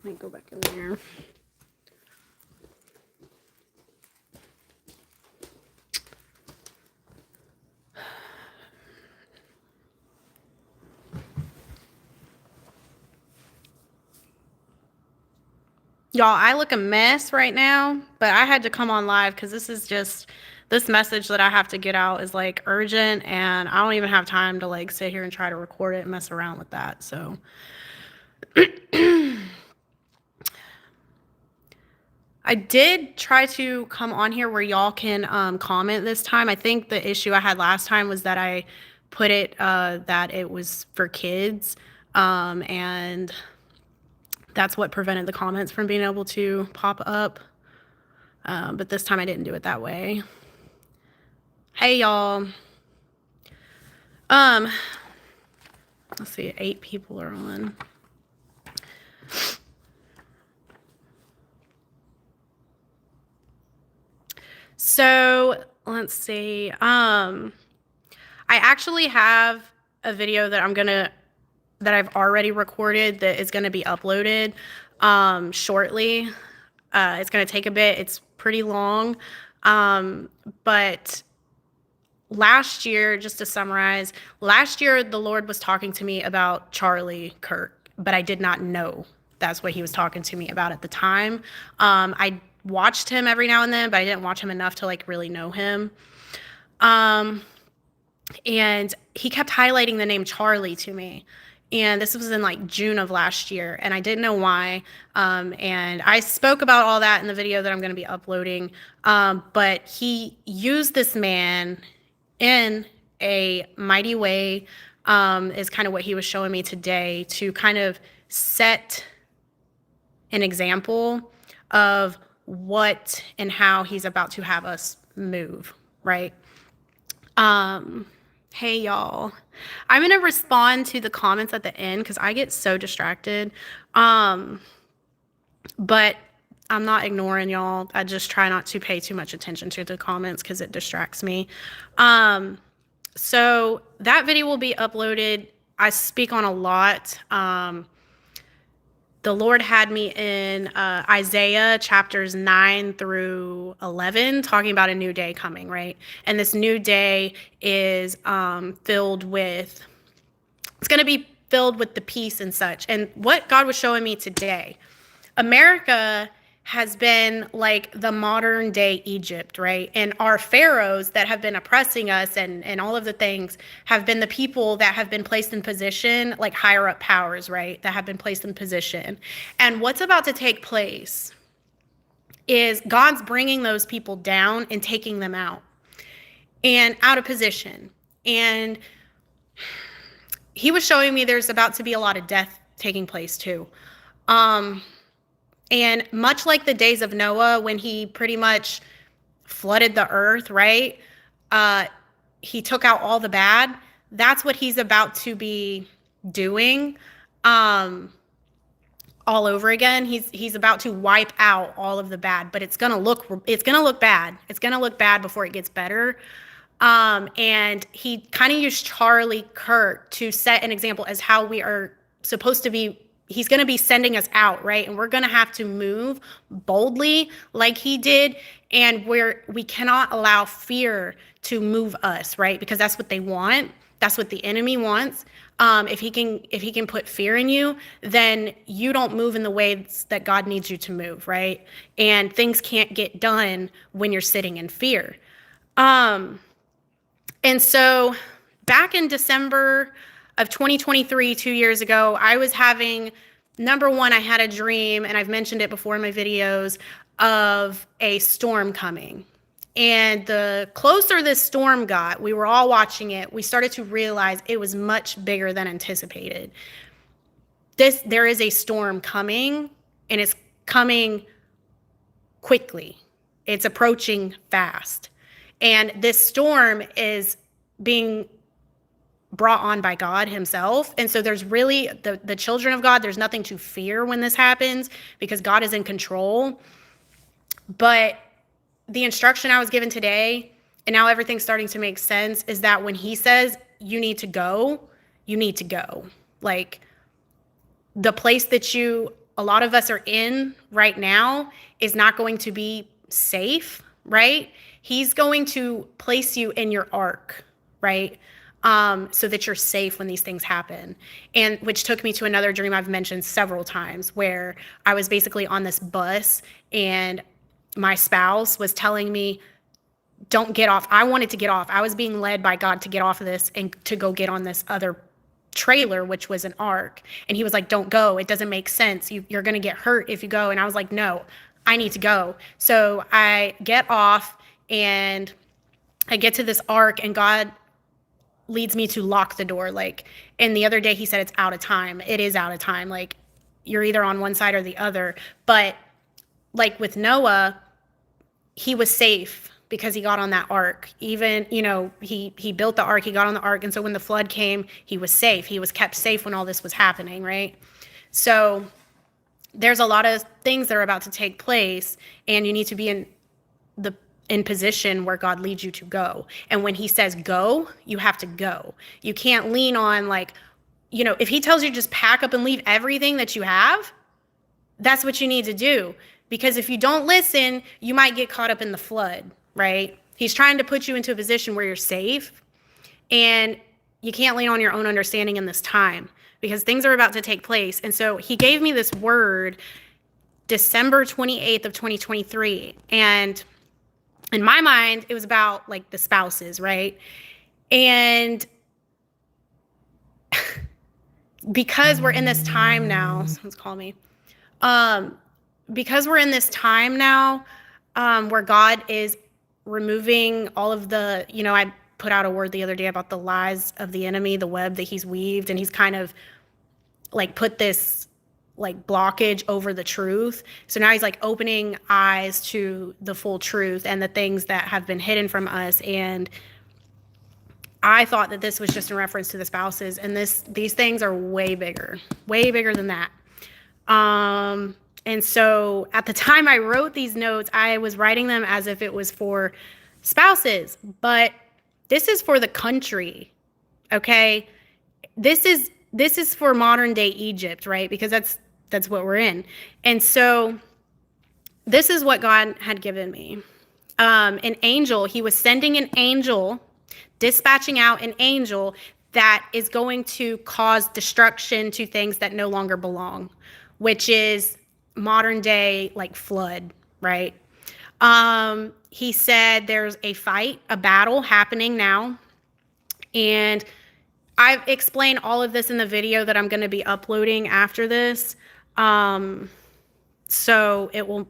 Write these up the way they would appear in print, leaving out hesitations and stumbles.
me go back in there. Y'all, I look a mess right now, but I had to come on live because this message that I have to get out is like urgent, and I don't even have time to like sit here and try to record it and mess around with that. So I did try to come on here where y'all can comment this time. I think the issue I had last time was that I put it that it was for kids, and that's what prevented the comments from being able to pop up. But this time I didn't do it that way. Hey, y'all. Let's see, 8 people are on. So let's see. I actually have a video that I've already recorded that is gonna be uploaded shortly. It's gonna take a bit. It's pretty long. But last year, just to summarize, last year the Lord was talking to me about Charlie Kirk, but I did not know that's what he was talking to me about at the time. I watched him every now and then, but I didn't watch him enough to like really know him. And he kept highlighting the name Charlie to me. And this was in like June of last year, and I didn't know why. And I spoke about all that in the video that I'm going to be uploading. But he used this man in a mighty way, is kind of what he was showing me today, to kind of set an example of what and how he's about to have us move, right? Hey, y'all. I'm going to respond to the comments at the end because I get so distracted. But I'm not ignoring y'all. I just try not to pay too much attention to the comments because it distracts me. So that video will be uploaded. I speak on a lot. The Lord had me in Isaiah chapters 9 through 11, talking about a new day coming, right? And this new day is it's going to be filled with the peace and such. And what God was showing me today, America has been like the modern day Egypt, right? And our pharaohs that have been oppressing us and all of the things have been the people that have been placed in position, like higher up powers, right? That have been placed in position. And what's about to take place is God's bringing those people down and taking them out and out of position. And he was showing me there's about to be a lot of death taking place too. And much like the days of Noah, when he pretty much flooded the earth, right? He took out all the bad. That's what he's about to be doing all over again. He's about to wipe out all of the bad, but it's gonna look bad. It's gonna look bad before it gets better. And he kind of used Charlie Kirk to set an example as how we are supposed to be. He's going to be sending us out, right? And we're going to have to move boldly like he did. And we cannot allow fear to move us, right? Because that's what they want. That's what the enemy wants. If he can put fear in you, then you don't move in the ways that God needs you to move, right? And things can't get done when you're sitting in fear. And so back in December of 2023, 2 years ago, I was having, number one, I had a dream, and I've mentioned it before in my videos, of a storm coming. And the closer this storm got, we were all watching it, we started to realize it was much bigger than anticipated. There is a storm coming, and it's coming quickly. It's approaching fast. And this storm is being brought on by God himself. And so there's really the children of God, there's nothing to fear when this happens because God is in control. But the instruction I was given today, and now everything's starting to make sense, is that when he says you need to go, you need to go. Like the place that you a lot of us are in right now is not going to be safe, right? He's going to place you in your ark, right? So that you're safe when these things happen. And which took me to another dream I've mentioned several times, where I was basically on this bus and my spouse was telling me, don't get off. I wanted to get off. I was being led by God to get off of this and to go get on this other trailer, which was an ark. And he was like, don't go. It doesn't make sense. You're going to get hurt if you go. And I was like, no, I need to go. So I get off and I get to this ark, and God leads me to lock the door. Like, and the other day he said, it's out of time. It is out of time. Like, you're either on one side or the other. But like with Noah, he was safe because he got on that ark. Even, he built the ark, he got on the ark. And so when the flood came, he was safe. He was kept safe when all this was happening, right? So there's a lot of things that are about to take place, and you need to be in position where God leads you to go. And when he says go, you have to go. You can't lean on if he tells you just pack up and leave everything that you have, that's what you need to do. Because if you don't listen, you might get caught up in the flood, right? He's trying to put you into a position where you're safe, and you can't lean on your own understanding in this time because things are about to take place. And so he gave me this word December 28th of 2023. And in my mind, it was about like the spouses, right? And because we're in this time now, someone's calling me. Because we're in this time now where God is removing all of the, I put out a word the other day about the lies of the enemy, the web that he's weaved, and he's kind of like put this like blockage over the truth. So now he's like opening eyes to the full truth and the things that have been hidden from us. And I thought that this was just in reference to the spouses, and these things are way bigger than that. And so at the time I wrote these notes, I was writing them as if it was for spouses, but this is for the country. Okay. This is for modern day Egypt, right? Because that's what we're in. And so this is what God had given me. An angel, he was sending an angel, dispatching out an angel that is going to cause destruction to things that no longer belong, which is modern day like flood, right? He said there's a fight, a battle happening now. And I've explained all of this in the video that I'm going to be uploading after this. So it will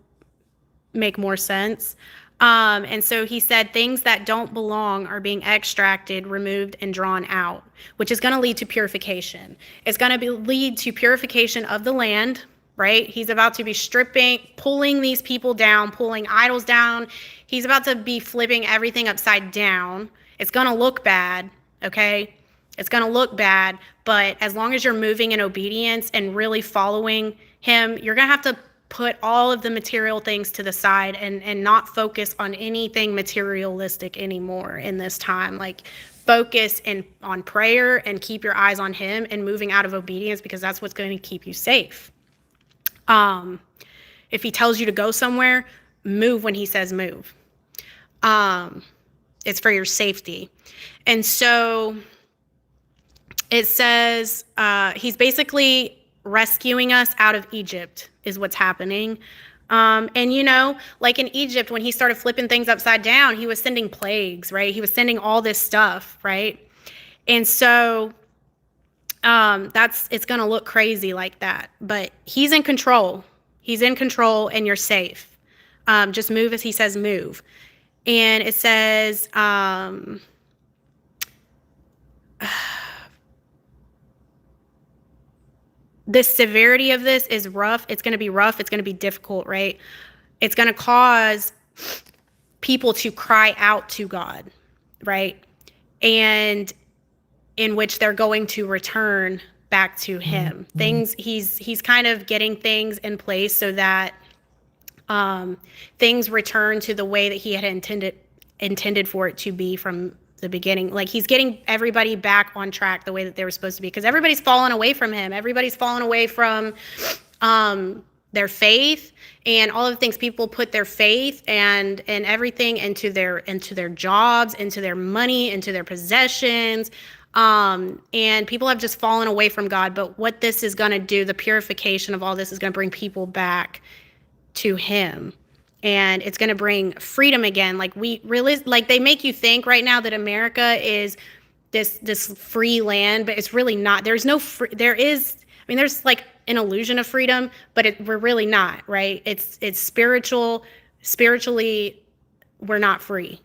make more sense. And so he said things that don't belong are being extracted, removed, and drawn out, which is going to lead to purification. It's going to lead to purification of the land, right? He's about to be pulling these people down, pulling idols down. He's about to be flipping everything upside down. It's going to look bad, okay? It's going to look bad, but as long as you're moving in obedience and really following him, you're going to have to put all of the material things to the side and not focus on anything materialistic anymore in this time. Like, focus on prayer and keep your eyes on him and moving out of obedience, because that's what's going to keep you safe. If he tells you to go somewhere, move when he says move. It's for your safety. And so it says he's basically rescuing us out of Egypt is what's happening. And like in Egypt, when he started flipping things upside down, he was sending plagues, right? He was sending all this stuff, right? And so it's going to look crazy like that, but he's in control. He's in control, and you're safe. Just move as he says move. And it says, the severity of this is rough. It's going to be rough. It's going to be difficult, right? It's going to cause people to cry out to God, right? And in which they're going to return back to him. He's kind of getting things in place so that things return to the way that he had intended for it to be from the beginning. Like, he's getting everybody back on track the way that they were supposed to be, because everybody's fallen away from him. Everybody's fallen away from their faith and all of the things. People put their faith and everything into their jobs, into their money, into their possessions. And people have just fallen away from God. But what this is going to do, the purification of all this, is going to bring people back to him. And it's going to bring freedom again. Like, we really, like, they make you think right now that America is this free land, but it's really not. There's no free, there is, I mean, there's like an illusion of freedom, but we're really not, right? It's spiritually, we're not free.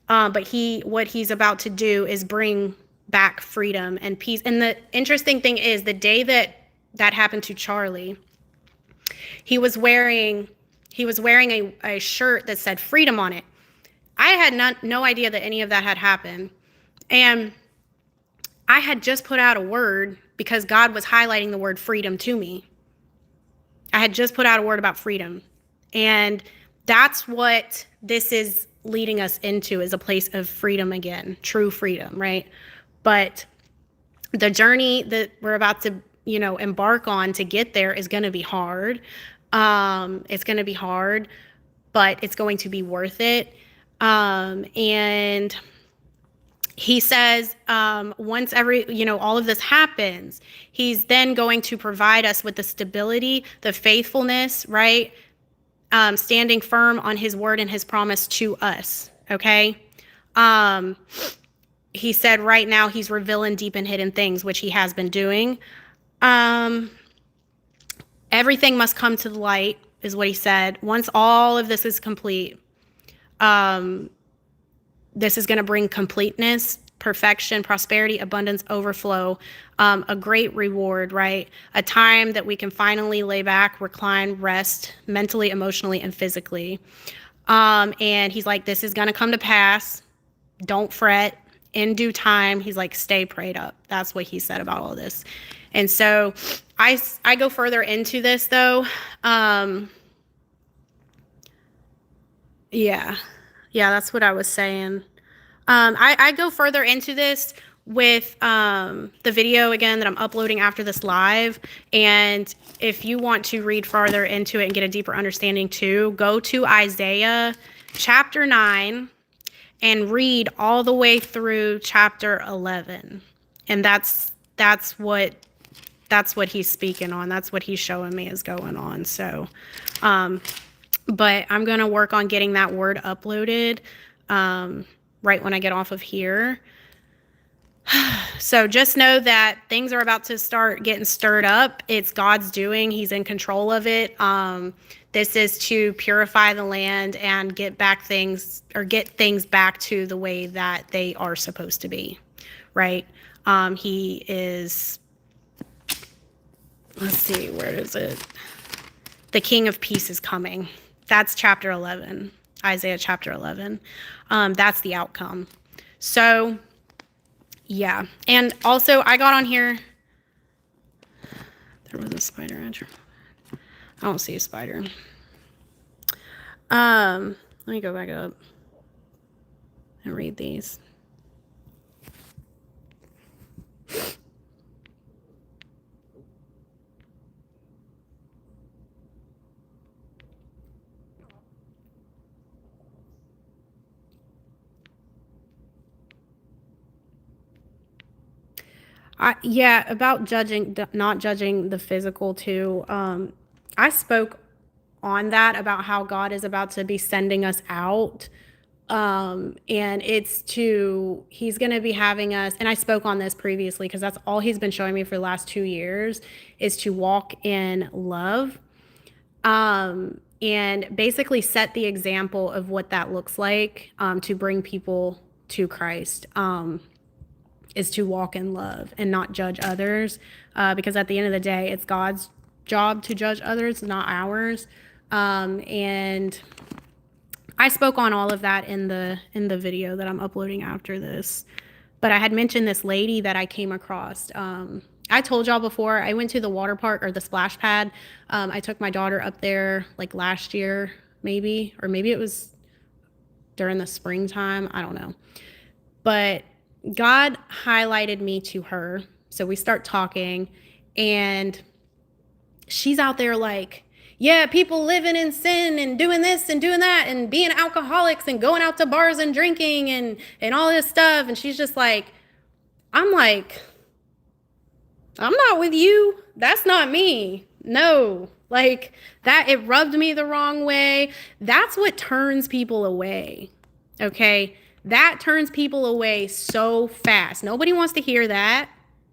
But what he's about to do is bring back freedom and peace. And the interesting thing is, the day that happened to Charlie, he was wearing a shirt that said freedom on it. I had no idea that any of that had happened. And I had just put out a word because God was highlighting the word freedom to me. I had just put out a word about freedom. And that's what this is leading us into, is a place of freedom again, true freedom, right? But the journey that we're about to, embark on to get there is going to be hard. It's going to be hard, but it's going to be worth it. And he says, once all of this happens, he's then going to provide us with the stability, the faithfulness, right? Standing firm on his word and his promise to us. Okay. He said right now he's revealing deep and hidden things, which he has been doing. Everything must come to the light, is what he said. Once all of this is complete, this is going to bring completeness, perfection, prosperity, abundance, overflow, a great reward, right? A time that we can finally lay back, recline, rest mentally, emotionally, and physically. And he's like, this is going to come to pass. Don't fret. In due time, he's like, stay prayed up. That's what he said about all this. And so I go further into this, though. Yeah, that's what I was saying. I go further into this with the video again that I'm uploading after this live. And if you want to read farther into it and get a deeper understanding too, go to Isaiah chapter 9 and read all the way through chapter 11. And that's what he's speaking on. That's what he's showing me is going on. So, but I'm going to work on getting that word uploaded right when I get off of here. So just know that things are about to start getting stirred up. It's God's doing. He's in control of it. This is to purify the land and get things back to the way that they are supposed to be, right? He is, let's see, where is it? The King of Peace is coming. That's chapter 11, Isaiah chapter 11. That's the outcome. So, yeah. And also, I got on here. There was a spider. I don't see a spider. Let me go back up and read these. About not judging the physical too. I spoke on that about how God is about to be sending us out. And he's going to be having us, and I spoke on this previously because that's all he's been showing me for the last 2 years, is to walk in love. And basically set the example of what that looks like, to bring people to Christ. Is to walk in love and not judge others, because at the end of the day, it's God's job to judge others, not ours. And I spoke on all of that in the video that I'm uploading after this. But I had mentioned this lady that I came across. I told y'all before, I went to the water park, or the splash pad. I took my daughter up there like last year, maybe, or maybe it was during the springtime. I don't know. But God highlighted me to her. So we start talking, and she's out there like, yeah, people living in sin and doing this and doing that and being alcoholics and going out to bars and drinking and all this stuff. And she's just like, I'm like, I'm not with you. That's not me. No. Like that, it rubbed me the wrong way. That's what turns people away. Okay. That turns people away so fast. Nobody wants to hear that.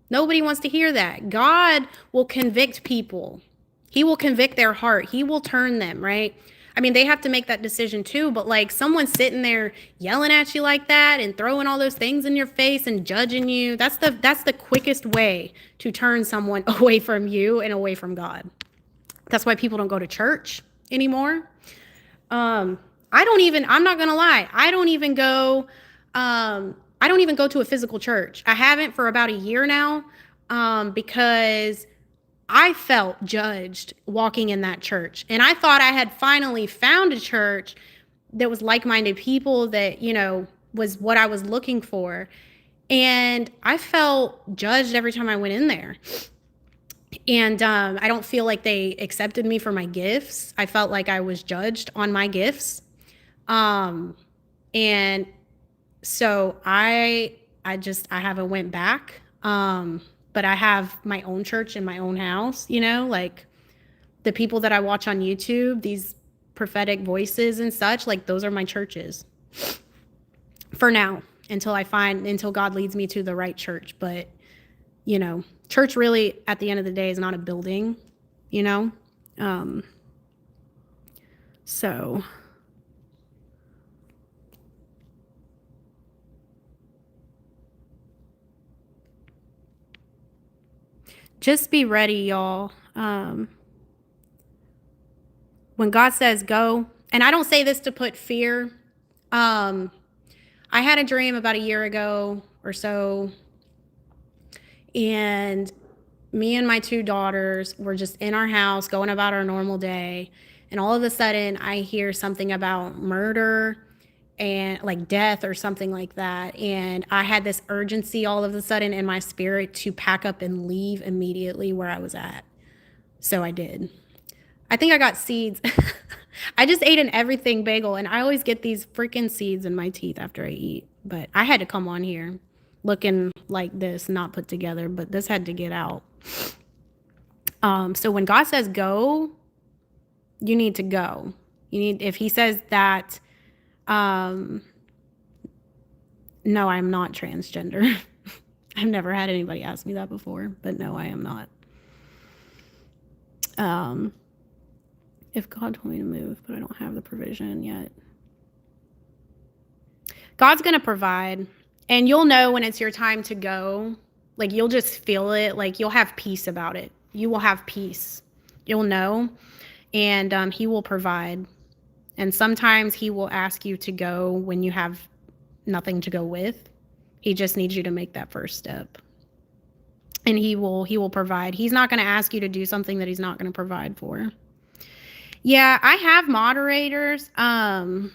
Nobody wants to hear that. God will convict people. He will convict their heart. He will turn them, right? I mean, they have to make that decision too, but like someone sitting there yelling at you like that and throwing all those things in your face and judging you, that's the quickest way to turn someone away from you and away from God. That's why people don't go to church anymore. I'm not gonna lie, I don't even go to a physical church. I haven't for about a year now, because I felt judged walking in that church. And I thought I had finally found a church that was like-minded people that, was what I was looking for. And I felt judged every time I went in there. And I don't feel like they accepted me for my gifts. I felt like I was judged on my gifts. And so I haven't went back. But I have my own church in my own house, like the people that I watch on YouTube, these prophetic voices and such, like those are my churches for now, until God leads me to the right church. But, church really at the end of the day is not a building, so just be ready, y'all. When God says go, and I don't say this to put fear. I had a dream about a year ago or so, and me and my 2 daughters were just in our house going about our normal day, and all of a sudden I hear something about murder and like death or something like that. And I had this urgency all of a sudden in my spirit to pack up and leave immediately where I was at. So I did. I think I got seeds. I just ate an everything bagel, and I always get these freaking seeds in my teeth after I eat. But I had to come on here looking like this, not put together, but this had to get out. So when God says go, you need to go. If he says that, no, I'm not transgender. I've never had anybody ask me that before, but no, I am not. If God told me to move, but I don't have the provision yet. God's going to provide, and you'll know when it's your time to go. Like, you'll just feel it. Like, you'll have peace about it. You will have peace. You'll know, and he will provide. And sometimes he will ask you to go when you have nothing to go with. He just needs you to make that first step. And he will provide. He's not going to ask you to do something that he's not going to provide for. Yeah, I have moderators. Well,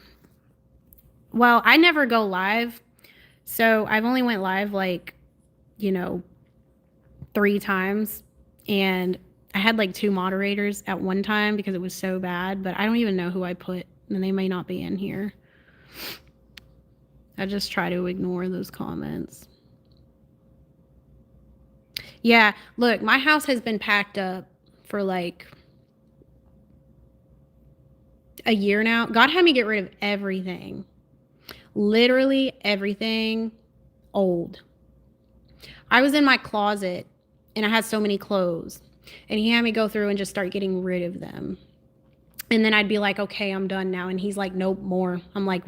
I never go live. So I've only went live 3 times. And I had 2 moderators at one time because it was so bad, but I don't even know who I put, and they may not be in here. I just try to ignore those comments. Yeah, look, my house has been packed up for a year now. God had me get rid of everything. Literally everything old. I was in my closet and I had so many clothes, and he had me go through and just start getting rid of them. And then I'd be like, okay, I'm done now. And he's like, nope, more. I'm like,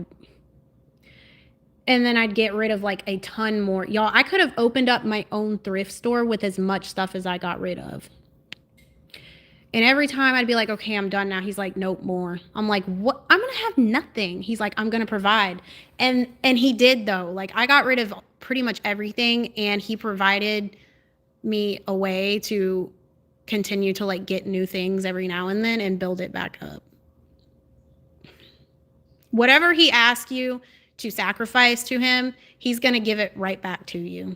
and then I'd get rid of a ton more. Y'all, I could have opened up my own thrift store with as much stuff as I got rid of. And every time I'd be like, okay, I'm done now. He's like, nope, more. I'm like, what? I'm going to have nothing. He's like, I'm going to provide. And he did, though. I got rid of pretty much everything, and he provided me a way to continue to get new things every now and then and build it back up. Whatever he asks you to sacrifice to him, he's going to give it right back to you.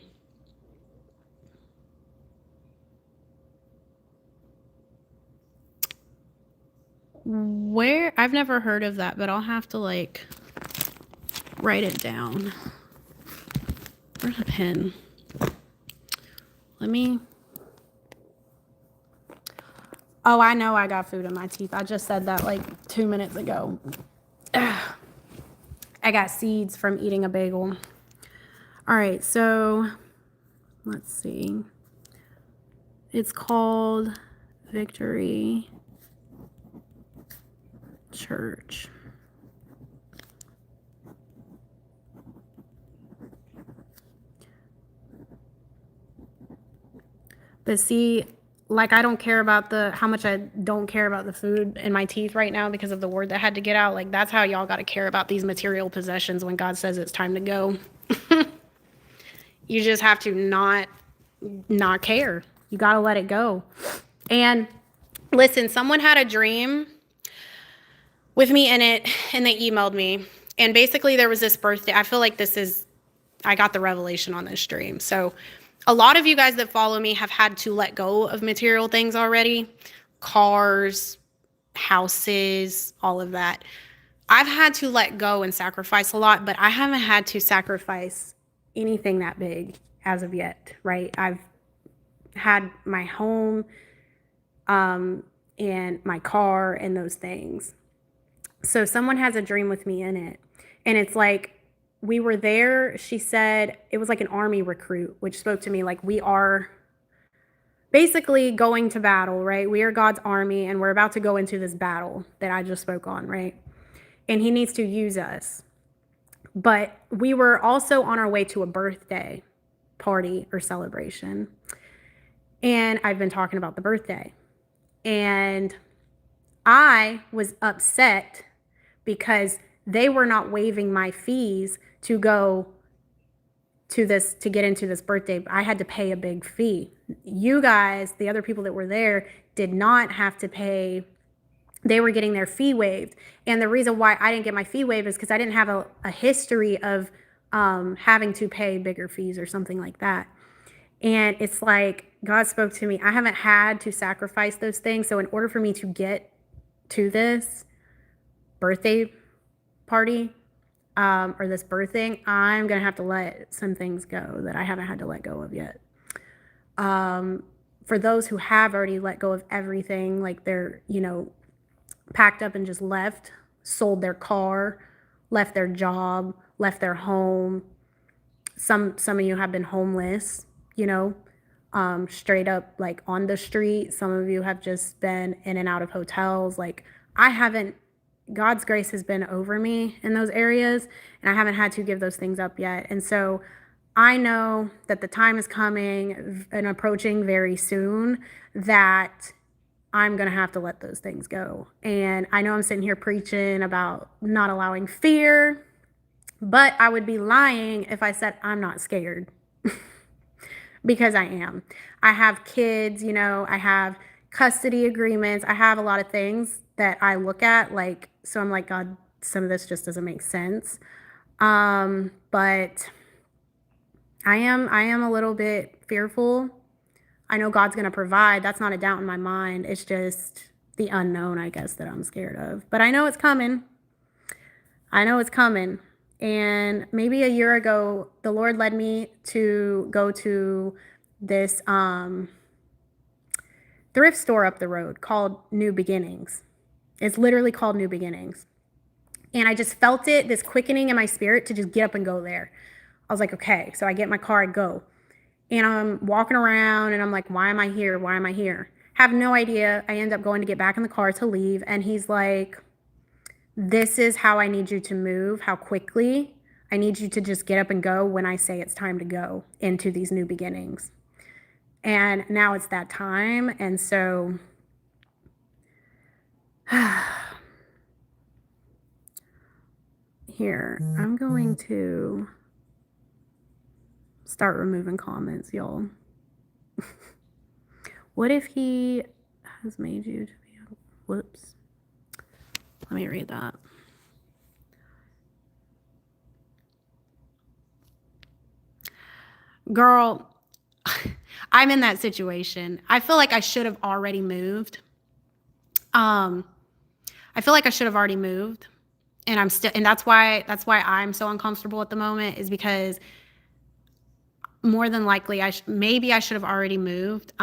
Where? I've never heard of that, but I'll have to like write it down. Where's a pen? Let me. Oh, I know I got food in my teeth. I just said that like 2 minutes ago. I got seeds from eating a bagel. All right, so let's see. It's called Victory Church. But see, like I don't care about how much I don't care about the food in my teeth right now because of the word that had to get out. Like that's how y'all got to care about these material possessions when God says it's time to go. You just have to not care. You got to let it go. And listen, someone had a dream with me in it and they emailed me. And basically there was this birthday. I feel like I got the revelation on this dream. So a lot of you guys that follow me have had to let go of material things already. Cars, houses, all of that. I've had to let go and sacrifice a lot, but I haven't had to sacrifice anything that big as of yet, right? I've had my home and my car and those things. So someone has a dream with me in it. And it's like, we were there. She said it was like an army recruit, which spoke to me like we are basically going to battle, right? We are God's army and we're about to go into this battle that I just spoke on, right? And he needs to use us. But we were also on our way to a birthday party or celebration. And I've been talking about the birthday. And I was upset because they were not waiving my fees to go to get into this birthday. I had to pay a big fee. You guys, the other people that were there, did not have to pay. They were getting their fee waived. And the reason why I didn't get my fee waived is because I didn't have a history of having to pay bigger fees or something like that. And it's like God spoke to me. I haven't had to sacrifice those things. So in order for me to get to this birthday party or this birthing, I'm going to have to let some things go that I haven't had to let go of yet. For those who have already let go of everything, like they're, packed up and just left, sold their car, left their job, left their home. Some of you have been homeless, straight up like on the street. Some of you have just been in and out of hotels. Like God's grace has been over me in those areas, and I haven't had to give those things up yet. And so I know that the time is coming and approaching very soon that I'm going to have to let those things go. And I know I'm sitting here preaching about not allowing fear, but I would be lying if I said I'm not scared because I am. I have kids, I have custody agreements. I have a lot of things that I look at so I'm like, God, some of this just doesn't make sense. But I am a little bit fearful. I know God's going to provide. That's not a doubt in my mind. It's just the unknown, I guess, that I'm scared of. But I know it's coming. And maybe a year ago, the Lord led me to go to this thrift store up the road called New Beginnings. It's literally called New Beginnings. And I just felt this quickening in my spirit to just get up and go there. I was like, okay. So I get in my car, I go. And I'm walking around and I'm like, why am I here? Why am I here? Have no idea. I end up going to get back in the car to leave. And he's like, this is how I need you to move, how quickly. I need you to just get up and go when I say it's time to go into these new beginnings. And now it's that time. And so here, I'm going to start removing comments, y'all. What if he has made you to be whoops. Let me read that. Girl, I'm in that situation. I feel like I should have already moved. I feel like I should have already moved, and I'm still, and that's why I'm so uncomfortable at the moment, is because more than likely maybe I should have already moved.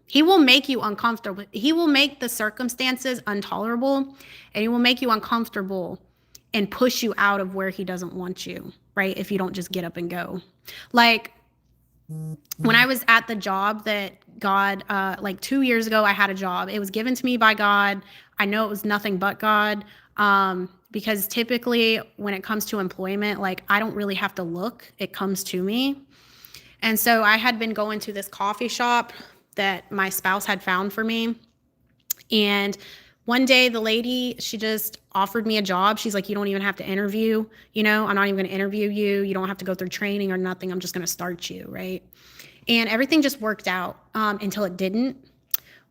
He will make you uncomfortable. He will make the circumstances intolerable, and he will make you uncomfortable and push you out of where he doesn't want you, right? If you don't just get up and go. Like when I was at the job that God, like 2 years ago, I had a job. It was given to me by God. I know it was nothing but God. Because typically when it comes to employment, like I don't really have to look, it comes to me. And so I had been going to this coffee shop that my spouse had found for me. And one day the lady, she just offered me a job. She's like, you don't even have to interview, I'm not even going to interview you. You don't have to go through training or nothing. I'm just going to start you, right? And everything just worked out until it didn't.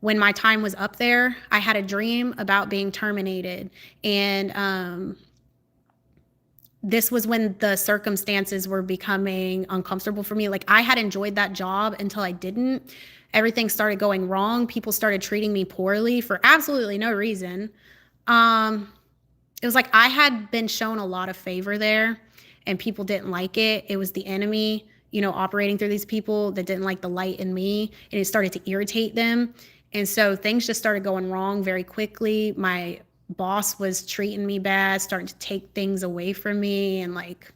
When my time was up there, I had a dream about being terminated. And this was when the circumstances were becoming uncomfortable for me. Like I had enjoyed that job until I didn't. Everything started going wrong. People started treating me poorly for absolutely no reason. It was like I had been shown a lot of favor there and people didn't like it. It was the enemy, operating through these people that didn't like the light in me, and it started to irritate them. And so things just started going wrong very quickly. My boss was treating me bad, starting to take things away from me, and like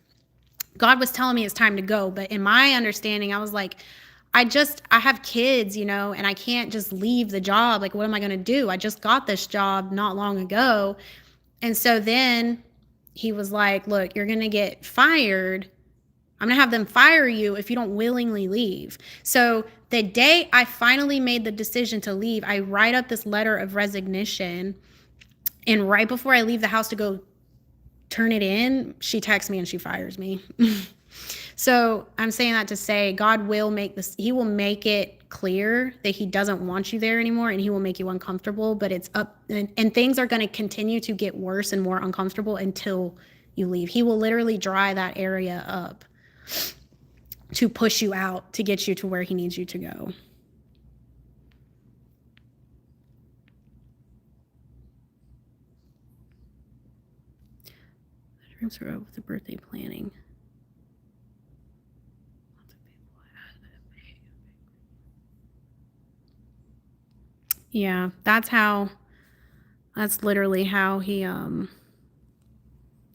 God was telling me it's time to go. But in my understanding, I was like, I have kids, and I can't just leave the job. Like, what am I going to do? I just got this job not long ago. And so then he was like, look, you're going to get fired. I'm going to have them fire you if you don't willingly leave. So the day I finally made the decision to leave, I write up this letter of resignation. And right before I leave the house to go turn it in, she texts me and she fires me. So I'm saying that to say God will make this, he will make it clear that he doesn't want you there anymore, and he will make you uncomfortable, but it's up, and things are going to continue to get worse and more uncomfortable until you leave. He will literally dry that area up to push you out, to get you to where he needs you to go. Dreams are with the birthday planning. Yeah, that's literally how he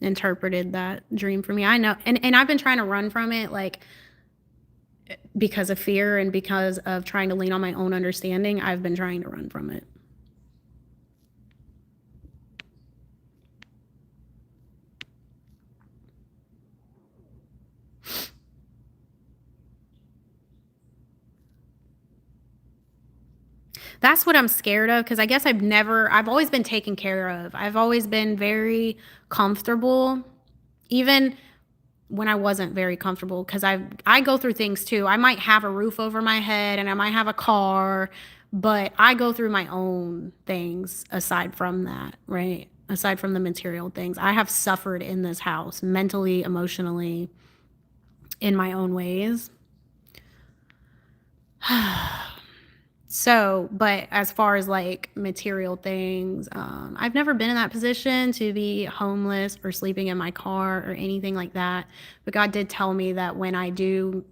interpreted that dream for me. I know, and I've been trying to run from it, like because of fear and because of trying to lean on my own understanding. I've been trying to run from it. That's what I'm scared of, because I guess I've always been taken care of. I've always been very comfortable, even when I wasn't very comfortable, because I go through things too. I might have a roof over my head and I might have a car, but I go through my own things aside from that, right? Aside from the material things. I have suffered in this house mentally, emotionally, in my own ways. So, but as far as like material things, I've never been in that position to be homeless or sleeping in my car or anything like that. But God did tell me that when I do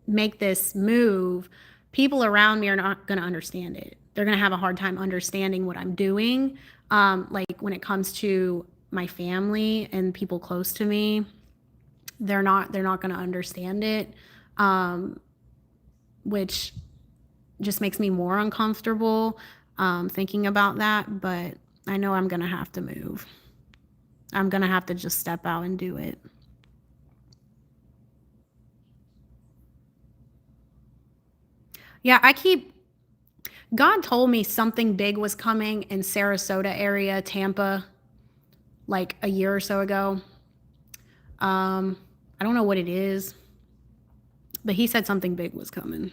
make this move, people around me are not going to understand it. They're going to have a hard time understanding what I'm doing. Like when it comes to my family and people close to me, they're not going to understand it, which just makes me more uncomfortable thinking about that. But I know I'm going to have to move. I'm going to have to just step out and do it. Yeah, God told me something big was coming in Sarasota area, Tampa, like a year or so ago. I don't know what it is, but he said something big was coming.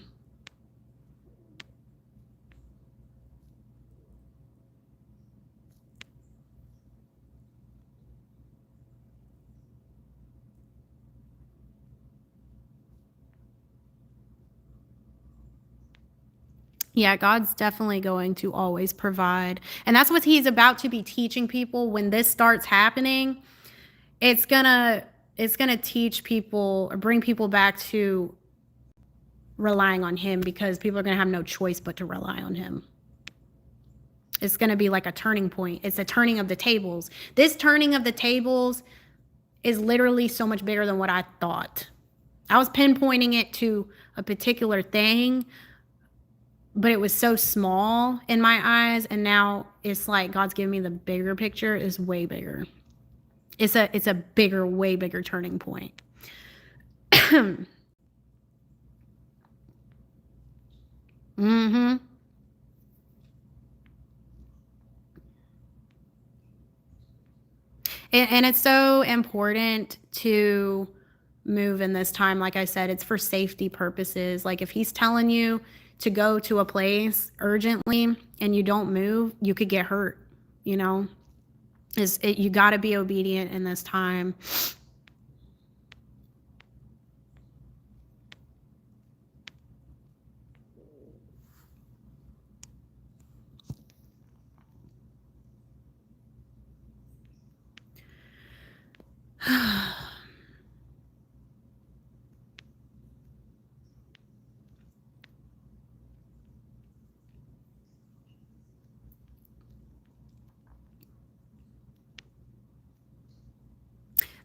Yeah, God's definitely going to always provide. And that's what he's about to be teaching people when this starts happening. It's gonna teach people or bring people back to relying on him, because people are gonna have no choice but to rely on him. It's gonna be like a turning point. It's a turning of the tables. This turning of the tables is literally so much bigger than what I thought. I was pinpointing it to a particular thing, but it was so small in my eyes, and now it's like God's giving me the bigger picture. Is way bigger. It's a bigger, way bigger turning point. Mm-hmm. And it's so important to move in this time. Like I said, it's for safety purposes. Like if he's telling you to go to a place urgently and you don't move, you could get hurt, you know? You got to be obedient in this time.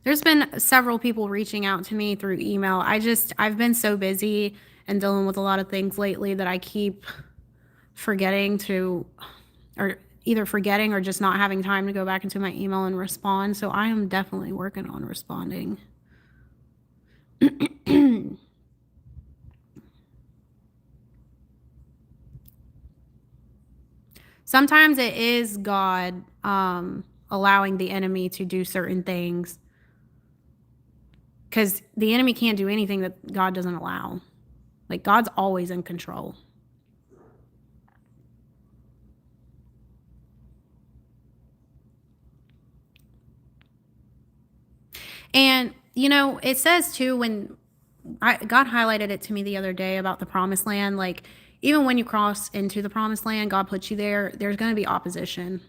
There's been several people reaching out to me through email. I've been so busy and dealing with a lot of things lately that I keep forgetting to, or either forgetting or just not having time to go back into my email and respond. So I am definitely working on responding. Sometimes it is God allowing the enemy to do certain things, because the enemy can't do anything that God doesn't allow. Like God's always in control. And, you know, it says too, when God highlighted it to me the other day about the promised land, like even when you cross into the promised land, God puts you there, there's going to be opposition.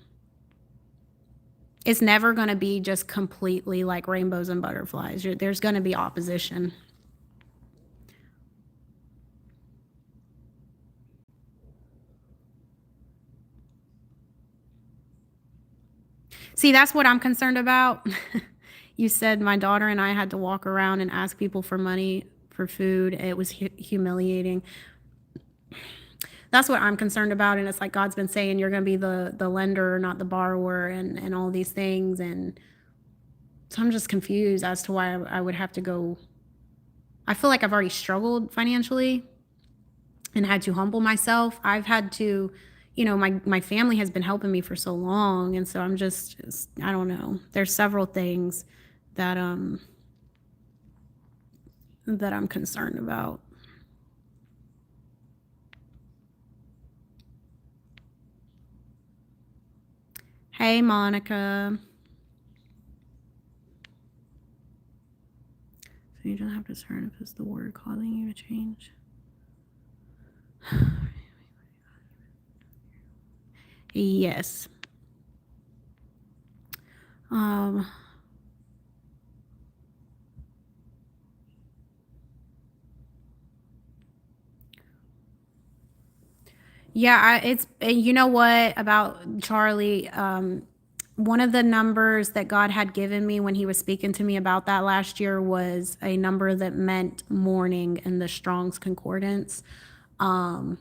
It's never going to be just completely like rainbows and butterflies. There's going to be opposition. See, that's what I'm concerned about. You said my daughter and I had to walk around and ask people for money for food. It was humiliating. That's what I'm concerned about. And it's like God's been saying you're going to be the lender, not the borrower, and all these things. And so I'm just confused as to why I would have to go. I feel like I've already struggled financially and had to humble myself. I've had to, you know, my family has been helping me for so long. And so I'm just, I don't know. There's several things that I'm concerned about. Hey, Monica. So you don't have to discern if it's the word causing you to change. Yes. Yeah, it's, you know what about Charlie? One of the numbers that God had given me when he was speaking to me about that last year was a number that meant mourning in the Strong's Concordance. And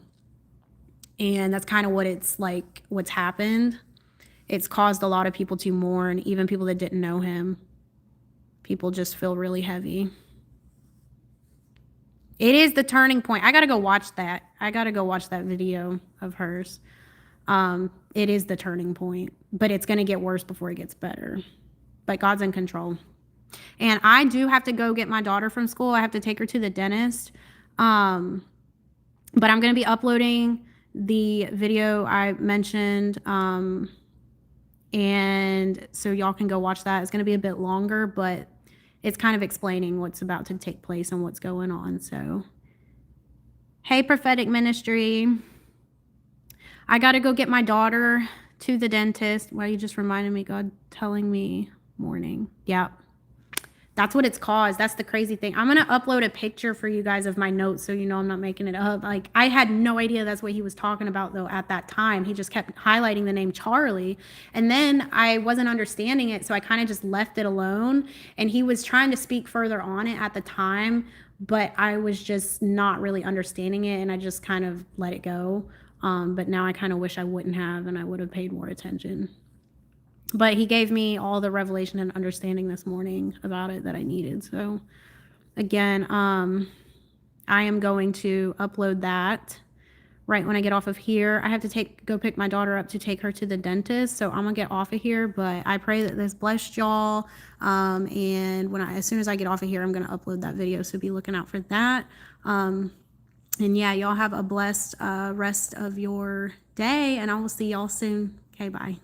that's kind of what it's like, what's happened. It's caused a lot of people to mourn, even people that didn't know him. People just feel really heavy. It is the turning point. I got to go watch that. I got to go watch that video of hers. It is the turning point, but it's going to get worse before it gets better. But God's in control. And I do have to go get my daughter from school. I have to take her to the dentist. But I'm going to be uploading the video I mentioned. And so y'all can go watch that. It's going to be a bit longer, but it's kind of explaining what's about to take place and what's going on. So, hey, prophetic ministry. I got to go get my daughter to the dentist. Well, you just reminded me, God telling me morning. Yeah. That's what it's caused. That's the crazy thing. I'm going to upload a picture for you guys of my notes so you know I'm not making it up. Like, I had no idea that's what he was talking about, though, at that time. He just kept highlighting the name Charlie. And then I wasn't understanding it, so I kind of just left it alone. And he was trying to speak further on it at the time, but I was just not really understanding it, and I just kind of let it go. But now I kind of wish I wouldn't have, and I would have paid more attention. But he gave me all the revelation and understanding this morning about it that I needed. So again, I am going to upload that right when I get off of here. I have to go pick my daughter up to take her to the dentist. So I'm gonna get off of here, but I pray that this blessed y'all. And as soon as I get off of here, I'm gonna upload that video. So be looking out for that. And yeah, y'all have a blessed rest of your day, and I will see y'all soon. Okay, bye.